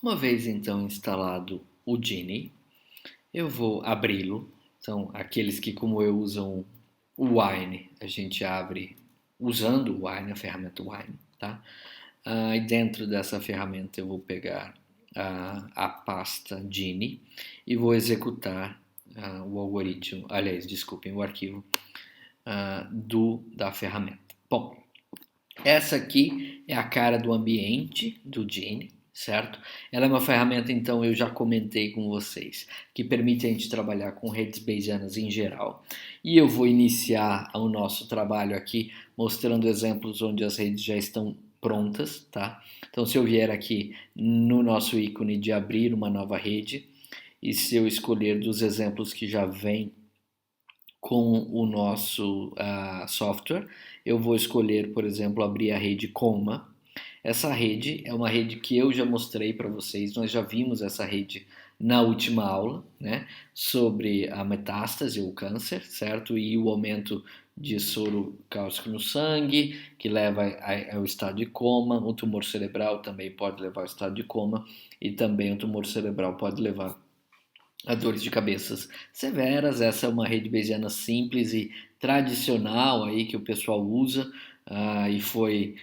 Uma vez então instalado o Genie, eu vou abri-lo. São aqueles que, como eu, usam o Wine, a gente abre usando o Wine, a ferramenta Wine, tá? E dentro dessa ferramenta eu vou pegar a pasta Genie e vou executar o algoritmo, aliás, desculpem, o arquivo da ferramenta. Bom, essa aqui é a cara do ambiente do Genie, certo? Ela é uma ferramenta, então, eu já comentei com vocês, que permite a gente trabalhar com redes bayesianas em geral. E eu vou iniciar o nosso trabalho aqui mostrando exemplos onde as redes já estão prontas, tá? Então, se eu vier aqui no nosso ícone de abrir uma nova rede, e se eu escolher dos exemplos que já vem com o nosso software, eu vou escolher, por exemplo, abrir a rede Coma. Essa rede é uma rede que eu já mostrei para vocês, nós já vimos essa rede na última aula, né, sobre a metástase, o câncer, certo? E o aumento de soro cáustico no sangue, que leva ao estado de coma. O tumor cerebral também pode levar ao estado de coma, e também o tumor cerebral pode levar a dores de cabeças severas. Essa é uma rede bayesiana simples e tradicional aí que o pessoal usa, e foi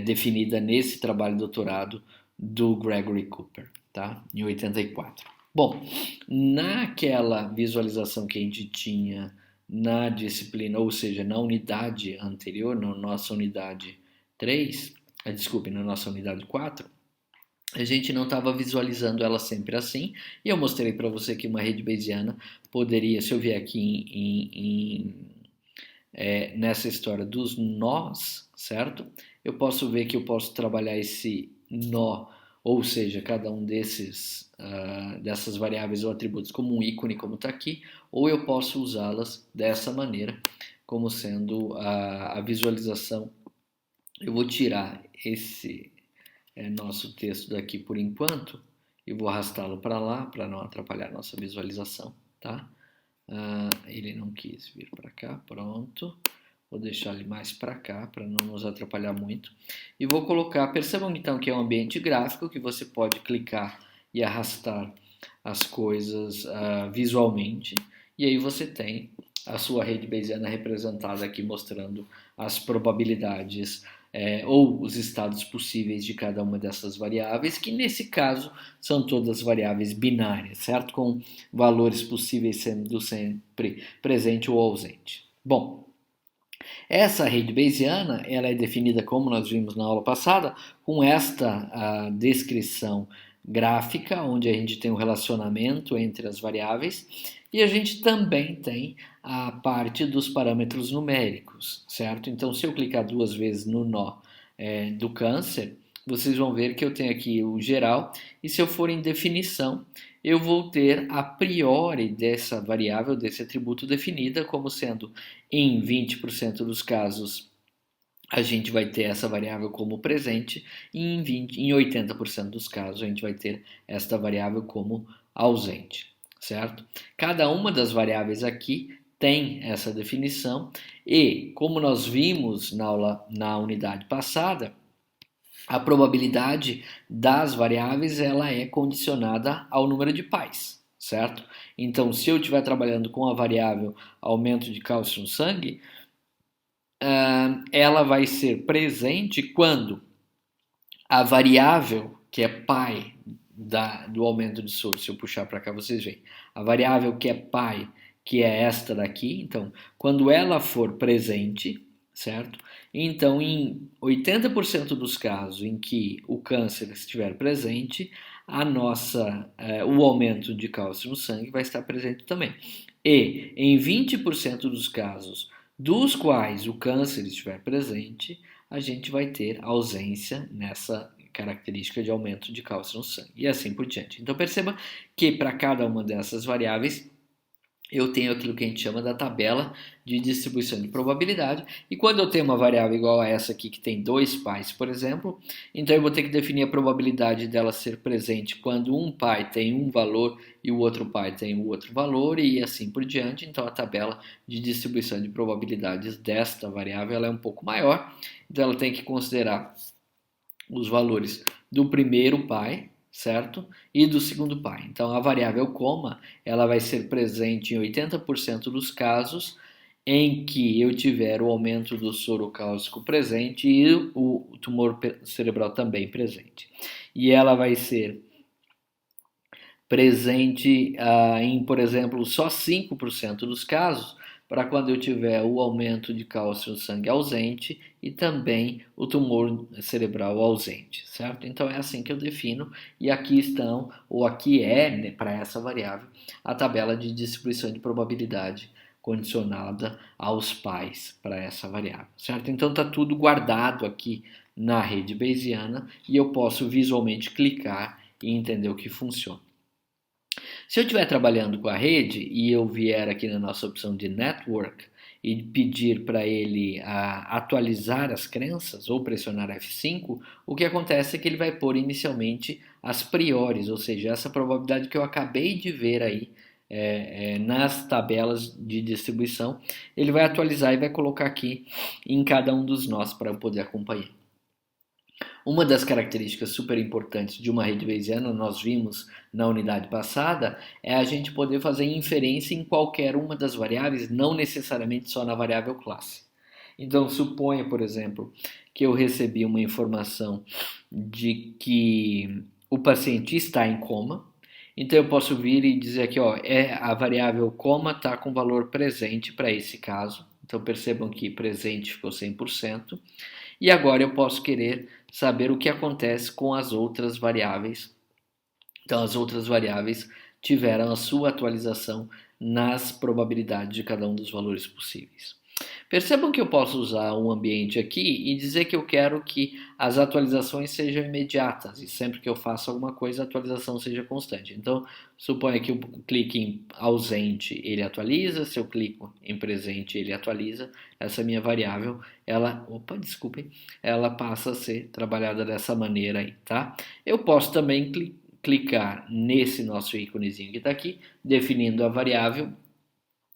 definida nesse trabalho de doutorado do Gregory Cooper, tá? Em 84. Bom, naquela visualização que a gente tinha na disciplina, ou seja, na unidade anterior, na nossa unidade 3, desculpe, na nossa unidade 4, a gente não estava visualizando ela sempre assim, e eu mostrei para você que uma rede bayesiana poderia, se eu vier aqui nessa história dos nós, certo? Eu posso ver que eu posso trabalhar esse nó, ou seja, cada um dessas variáveis ou atributos como um ícone, como está aqui, ou eu posso usá-las dessa maneira, como sendo a visualização. Eu vou tirar esse nosso texto daqui por enquanto e vou arrastá-lo para lá para não atrapalhar a nossa visualização, tá? Ele não quis vir para cá, pronto. Vou deixar ele mais para cá para não nos atrapalhar muito. E vou colocar, percebam então que é um ambiente gráfico que você pode clicar e arrastar as coisas visualmente. E aí você tem a sua rede bayesiana representada aqui mostrando as probabilidades ou os estados possíveis de cada uma dessas variáveis, que nesse caso são todas variáveis binárias, certo? Com valores possíveis sendo sempre presente ou ausente. Bom, essa rede bayesiana ela é definida, como nós vimos na aula passada, com esta descrição gráfica, onde a gente tem um relacionamento entre as variáveis, e a gente também tem a parte dos parâmetros numéricos, certo? Então, se eu clicar duas vezes no nó do câncer, vocês vão ver que eu tenho aqui o geral, e se eu for em definição, eu vou ter a priori dessa variável, desse atributo definida como sendo em 20% dos casos a gente vai ter essa variável como presente e em 80% dos casos a gente vai ter esta variável como ausente, certo? Cada uma das variáveis aqui tem essa definição e, como nós vimos na unidade passada, a probabilidade das variáveis ela é condicionada ao número de pais, certo? Então, se eu estiver trabalhando com a variável aumento de cálcio no sangue, ela vai ser presente quando a variável que é pai do aumento de soro, se eu puxar para cá vocês veem, a variável que é pai, que é esta daqui, então, quando ela for presente, certo? Então, em 80% dos casos em que o câncer estiver presente, o aumento de cálcio no sangue vai estar presente também. E em 20% dos casos dos quais o câncer estiver presente, a gente vai ter ausência nessa característica de aumento de cálcio no sangue e assim por diante. Então perceba que para cada uma dessas variáveis eu tenho aquilo que a gente chama da tabela de distribuição de probabilidade, e quando eu tenho uma variável igual a essa aqui, que tem dois pais, por exemplo, então eu vou ter que definir a probabilidade dela ser presente quando um pai tem um valor e o outro pai tem o outro valor, e assim por diante. Então a tabela de distribuição de probabilidades desta variável ela é um pouco maior, então ela tem que considerar os valores do primeiro pai, certo? E do segundo pai. Então, a variável coma, ela vai ser presente em 80% dos casos em que eu tiver o aumento do soro cáustico presente e o tumor cerebral também presente. E ela vai ser presente em, por exemplo, só 5% dos casos, para quando eu tiver o aumento de cálcio no sangue ausente e também o tumor cerebral ausente, certo? Então é assim que eu defino, e aqui estão, ou aqui é, né, para essa variável, a tabela de distribuição de probabilidade condicionada aos pais para essa variável, certo? Então está tudo guardado aqui na rede bayesiana e eu posso visualmente clicar e entender o que funciona. Se eu estiver trabalhando com a rede e eu vier aqui na nossa opção de Network e pedir para ele atualizar as crenças ou pressionar F5, o que acontece é que ele vai pôr inicialmente as priores, ou seja, essa probabilidade que eu acabei de ver aí nas tabelas de distribuição, ele vai atualizar e vai colocar aqui em cada um dos nós para eu poder acompanhar. Uma das características super importantes de uma rede bayesiana, nós vimos na unidade passada, é a gente poder fazer inferência em qualquer uma das variáveis, não necessariamente só na variável classe. Então, suponha, por exemplo, que eu recebi uma informação de que o paciente está em coma, então eu posso vir e dizer aqui, ó, a variável coma está com valor presente para esse caso. Então percebam que presente ficou 100%. E agora eu posso querer saber o que acontece com as outras variáveis. Então, as outras variáveis tiveram a sua atualização nas probabilidades de cada um dos valores possíveis. Percebam que eu posso usar um ambiente aqui e dizer que eu quero que as atualizações sejam imediatas e sempre que eu faço alguma coisa a atualização seja constante. Então, suponha que eu clique em ausente, ele atualiza, se eu clico em presente, ele atualiza. Essa minha variável, ela passa a ser trabalhada dessa maneira aí, tá? Eu posso também clicar nesse nosso íconezinho que está aqui, definindo a variável,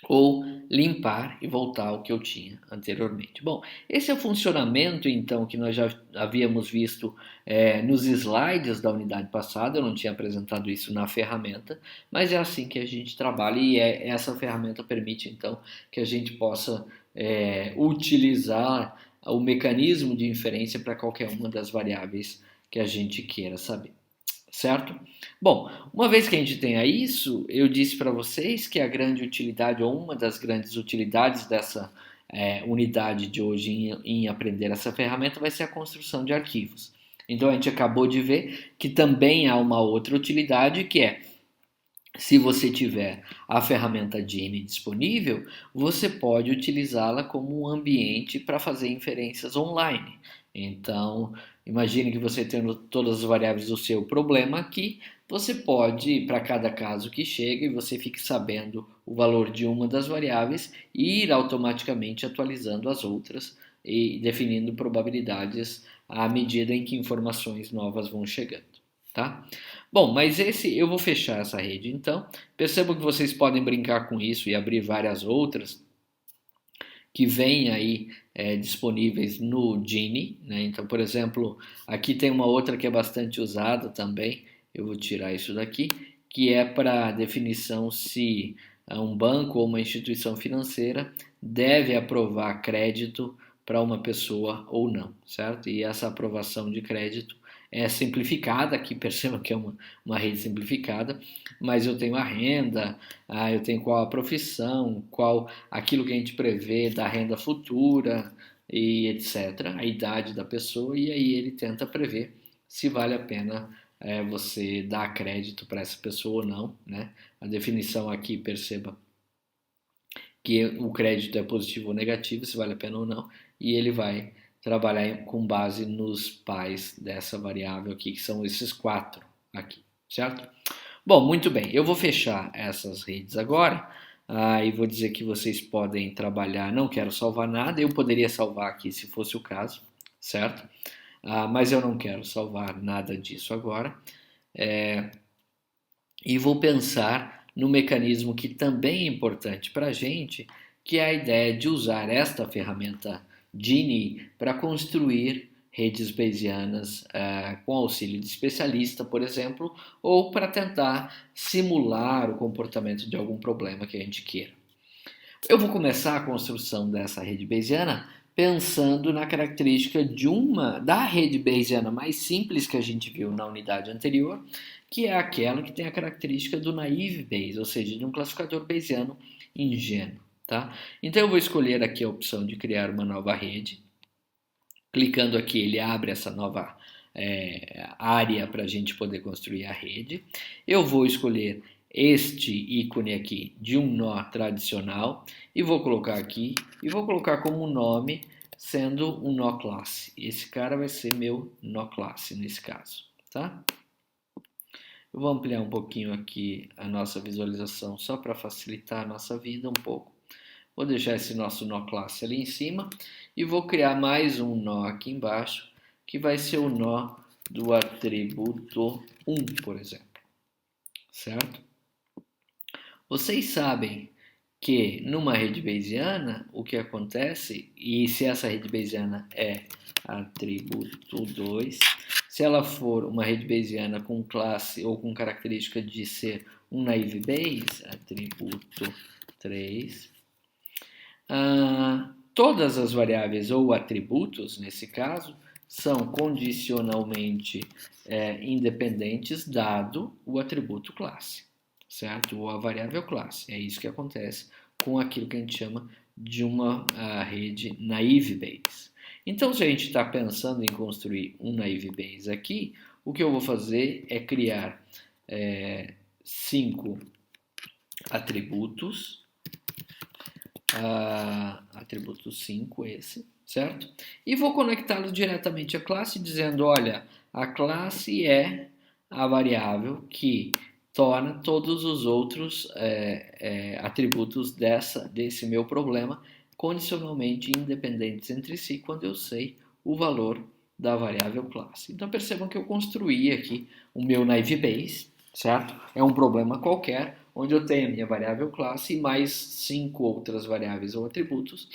ou limpar e voltar ao que eu tinha anteriormente. Bom, esse é o funcionamento, então, que nós já havíamos visto nos slides da unidade passada. Eu não tinha apresentado isso na ferramenta, mas é assim que a gente trabalha e essa ferramenta permite, então, que a gente possa utilizar o mecanismo de inferência para qualquer uma das variáveis que a gente queira saber. Certo? Bom, uma vez que a gente tenha isso, eu disse para vocês que a grande utilidade, ou uma das grandes utilidades dessa unidade de hoje em aprender essa ferramenta vai ser a construção de arquivos. Então a gente acabou de ver que também há uma outra utilidade, que é, se você tiver a ferramenta Gini disponível, você pode utilizá-la como um ambiente para fazer inferências online. Então, imagine que você tendo todas as variáveis do seu problema aqui, você pode, para cada caso que chega, e você fique sabendo o valor de uma das variáveis, ir automaticamente atualizando as outras e definindo probabilidades à medida em que informações novas vão chegando, tá? Bom, mas eu vou fechar essa rede então. Percebam que vocês podem brincar com isso e abrir várias outras que vêm aí disponíveis no Gini, né? Então, por exemplo, aqui tem uma outra que é bastante usada também. Eu vou tirar isso daqui, que é para definição se um banco ou uma instituição financeira deve aprovar crédito para uma pessoa ou não, certo? E essa aprovação de crédito é simplificada, aqui perceba que é uma rede simplificada, mas eu tenho a renda, eu tenho qual a profissão, qual aquilo que a gente prevê da renda futura e etc., a idade da pessoa, e aí ele tenta prever se vale a pena você dar crédito para essa pessoa ou não, né? A definição aqui, perceba que o crédito é positivo ou negativo, se vale a pena ou não, e ele vai trabalhar com base nos pais dessa variável aqui, que são esses 4 aqui, certo? Bom, muito bem, eu vou fechar essas redes agora e vou dizer que vocês podem trabalhar, não quero salvar nada, eu poderia salvar aqui se fosse o caso, certo? Mas eu não quero salvar nada disso agora, e vou pensar no mecanismo que também é importante para a gente, que é a ideia de usar esta ferramenta Gini para construir redes bayesianas com auxílio de especialista, por exemplo, ou para tentar simular o comportamento de algum problema que a gente queira. Eu vou começar a construção dessa rede bayesiana pensando na característica da rede bayesiana mais simples que a gente viu na unidade anterior, que é aquela que tem a característica do naive Bayes, ou seja, de um classificador bayesiano ingênuo. Tá? Então eu vou escolher aqui a opção de criar uma nova rede. Clicando aqui, ele abre essa nova área para a gente poder construir a rede. Eu vou escolher este ícone aqui de um nó tradicional e vou colocar aqui e vou colocar como nome sendo um nó classe. Esse cara vai ser meu nó classe nesse caso, tá? Eu vou ampliar um pouquinho aqui a nossa visualização só para facilitar a nossa vida um pouco. Vou deixar esse nosso nó classe ali em cima e vou criar mais um nó aqui embaixo, que vai ser o nó do atributo 1, por exemplo. Certo? Vocês sabem que numa rede bayesiana, o que acontece, e se essa rede bayesiana é atributo 2, se ela for uma rede bayesiana com classe ou com característica de ser um naive Bayes, atributo 3, todas as variáveis ou atributos, nesse caso, são condicionalmente independentes dado o atributo classe, certo? Ou a variável classe. É isso que acontece com aquilo que a gente chama de uma rede naive Bayes. Então, se a gente está pensando em construir um naive Bayes aqui, o que eu vou fazer é criar 5 atributos, atributo 5 esse, certo? E vou conectá-lo diretamente à classe dizendo, olha, a classe é a variável que torna todos os outros atributos desse meu problema condicionalmente independentes entre si quando eu sei o valor da variável classe. Então percebam que eu construí aqui o meu naive Bayes, certo? É um problema qualquer, onde eu tenho a minha variável classe e mais 5 outras variáveis ou atributos,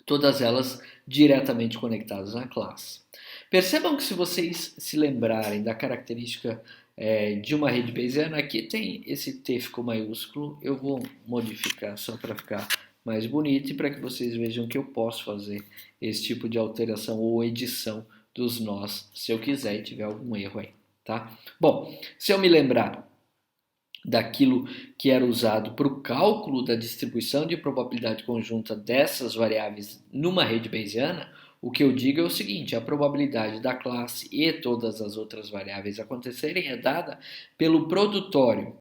todas elas diretamente conectadas na classe. Percebam que se vocês se lembrarem da característica de uma rede bayesiana, aqui tem esse T ficou maiúsculo, eu vou modificar só para ficar mais bonito e para que vocês vejam que eu posso fazer esse tipo de alteração ou edição dos nós, se eu quiser e tiver algum erro aí, tá? Bom, se eu me lembrar daquilo que era usado para o cálculo da distribuição de probabilidade conjunta dessas variáveis numa rede bayesiana, o que eu digo é o seguinte, a probabilidade da classe e todas as outras variáveis acontecerem é dada pelo produtório